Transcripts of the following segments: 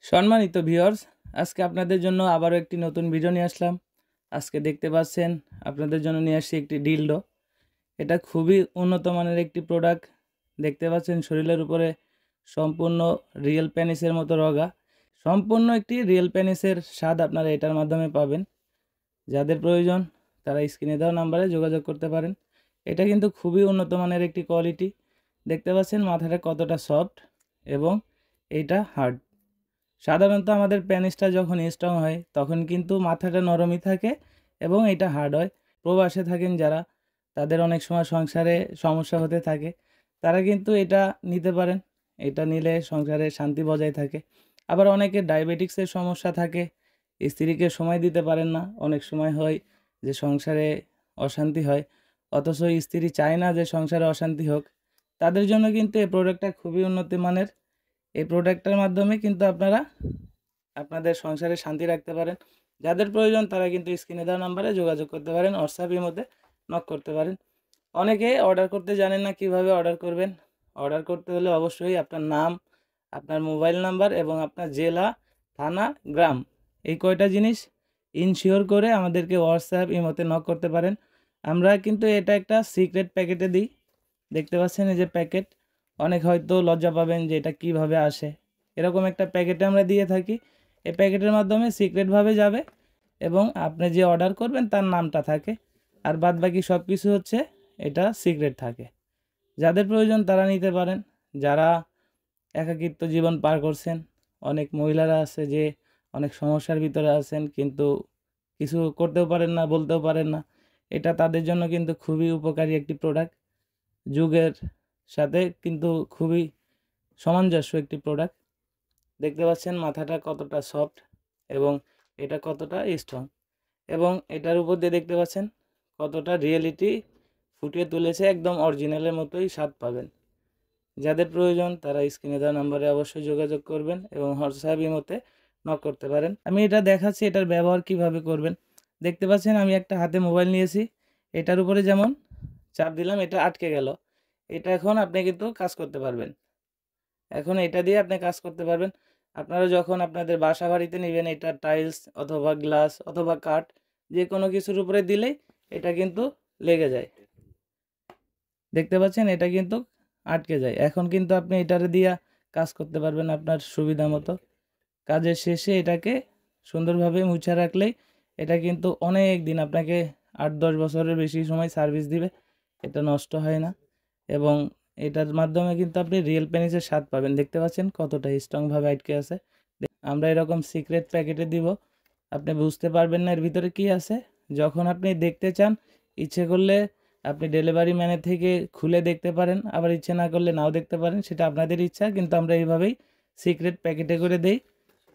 সম্মানিত ভিউয়ার্স, আজকে আপনাদের জন্য আবারও একটি নতুন ভিডিও নিয়ে আসলাম। আজকে দেখতে পাচ্ছেন আপনাদের জন্য নিয়ে আসছি একটি ডিলডো। এটা খুবই উন্নত মানের একটি প্রোডাক্ট। দেখতে পাচ্ছেন শরীরের উপরে সম্পূর্ণ রিয়েল পেনিসের মতো রগা। সম্পূর্ণ একটি রিয়েল পেনিসের স্বাদ আপনারা এটার মাধ্যমে পাবেন। যাদের প্রয়োজন তারা স্ক্রিনে দেওয়া নাম্বারে যোগাযোগ করতে পারেন। এটা কিন্তু খুবই উন্নত মানের একটি কোয়ালিটি। দেখতে পাচ্ছেন মাথাটা কতটা সফট এবং এইটা হার্ড। সাধারণত আমাদের পেনিসটা যখন স্ট্রং হয় তখন কিন্তু মাথাটা নরমই থাকে এবং এটা হার্ড হয়। প্রবাসে থাকেন যারা, তাদের অনেক সময় সংসারে সমস্যা হতে থাকে, তারা কিন্তু এটা নিতে পারেন। এটা নিলে সংসারে শান্তি বজায় থাকে। আবার অনেকে ডায়াবেটিক্সের সমস্যা থাকে, স্ত্রীকে সময় দিতে পারেন না। অনেক সময় হয় যে সংসারে অশান্তি হয়, অথচ স্ত্রী চায় না যে সংসারে অশান্তি হোক। তাদের জন্য কিন্তু এই প্রোডাক্টটা খুবই উন্নত মানের। এই প্রোডাক্টটার মাধ্যমে কিন্তু আপনারা আপনাদের সংসারে শান্তি রাখতে পারেন। যাদের প্রয়োজন তারা কিন্তু স্ক্রিনে দেওয়া নাম্বারে যোগাযোগ করতে পারেন, হোয়াটসঅ্যাপের মধ্যে নক করতে পারেন। অনেকে অর্ডার করতে জানেন না কিভাবে অর্ডার করবেন। অর্ডার করতে হলে অবশ্যই আপনার নাম, আপনার মোবাইল নাম্বার এবং আপনার জেলা, থানা, গ্রাম, এই কয়টা জিনিস ইনশিওর করে আমাদেরকে হোয়াটসঅ্যাপ ইমোতে নক করতে পারেন। আমরা কিন্তু এটা একটা সিক্রেট প্যাকেটে দিই। দেখতে পাচ্ছেন এই যে প্যাকেট। অনেক হয়তো লজ্জা পাবেন যে এটা কিভাবে আসে। এরকম একটা প্যাকেটে আমরা দিয়ে থাকি। এই প্যাকেটের মাধ্যমে সিক্রেটভাবে যাবে এবং আপনি যে অর্ডার করবেন তার নামটা থাকে, আর বাদ বাকি সব কিছু হচ্ছে এটা সিক্রেট থাকে। যাদের প্রয়োজন তারা নিতে পারেন। যারা একাকিত্ব জীবন পার করছেন, অনেক মহিলারা আছে যে অনেক সমস্যার ভিতরে আছেন, কিন্তু কিছু করতেও পারেন না, বলতেও পারেন না। এটা তাদের জন্য কিন্তু খুবই উপকারী একটি প্রোডাক্ট। যুগের সাথে কিন্তু খুবই সামঞ্জস্য একটি প্রোডাক্ট। দেখতে পাচ্ছেন মাথাটা কতটা সফট এবং এটা কতটা স্ট্রং, এবং এটার উপর দিয়ে দেখতে পাচ্ছেন কতটা রিয়েলিটি ফুটিয়ে তুলেছে। একদম অরিজিনালের মতোই স্বাদ পাবেন। যাদের প্রয়োজন তারা স্ক্রিনে দেওয়া নাম্বারে অবশ্যই যোগাযোগ করবেন এবং হোয়াটসঅ্যাপ ইমোতে নক করতে পারেন। আমি এটা দেখাচ্ছি এটার ব্যবহার কিভাবে করবেন। দেখতে পাচ্ছেন আমি একটা হাতে মোবাইল নিয়েছি, এটার উপরে যেমন চাপ দিলাম এটা আটকে গেল। এটা এখন আপনি কিন্তু কাজ করতে পারবেন। এখন এটা দিয়ে আপনি কাজ করতে পারবেন। আপনারা যখন আপনাদের বাসা বাড়িতে নেবেন, এটা টাইলস অথবা গ্লাস অথবা কাঠ যে কোনো কিছুর উপরে দিলেই এটা কিন্তু লেগে যায়। দেখতে পাচ্ছেন এটা কিন্তু আটকে যায়। এখন কিন্তু আপনি এটারে দিয়া কাজ করতে পারবেন আপনার সুবিধা মতো। কাজের শেষে এটাকে সুন্দরভাবে মুছে রাখলেই এটা কিন্তু অনেক দিন আপনাকে 8-10 বছরের বেশি সময় সার্ভিস দিবে। এটা নষ্ট হয় না এবং এটার মাধ্যমে কিন্তু আপনি রিয়েল পেনিসের স্বাদ পাবেন। দেখতে পাচ্ছেন কতটা স্ট্রংভাবে আটকে আছে। আমরা এরকম সিক্রেট প্যাকেটে দিব, আপনি বুঝতে পারবেন না এর ভিতরে কি আছে। যখন আপনি দেখতে চান, ইচ্ছে করলে আপনি ডেলিভারি ম্যানের থেকে খুলে দেখতে পারেন, আবার ইচ্ছে না করলে নাও দেখতে পারেন, সেটা আপনাদের ইচ্ছা। কিন্তু আমরা এইভাবেই সিক্রেট প্যাকেটে করে দেই।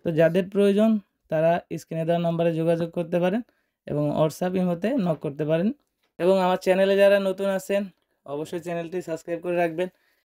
তো যাদের প্রয়োজন তারা স্ক্রিনে দেওয়া নম্বরে যোগাযোগ করতে পারেন এবং হোয়াটসঅ্যাপ ইমোতে নক করতে পারেন। এবং আমার চ্যানেলে যারা নতুন আছেন অবশ্যই চ্যানেলটি সাবস্ক্রাইব করে রাখবেন।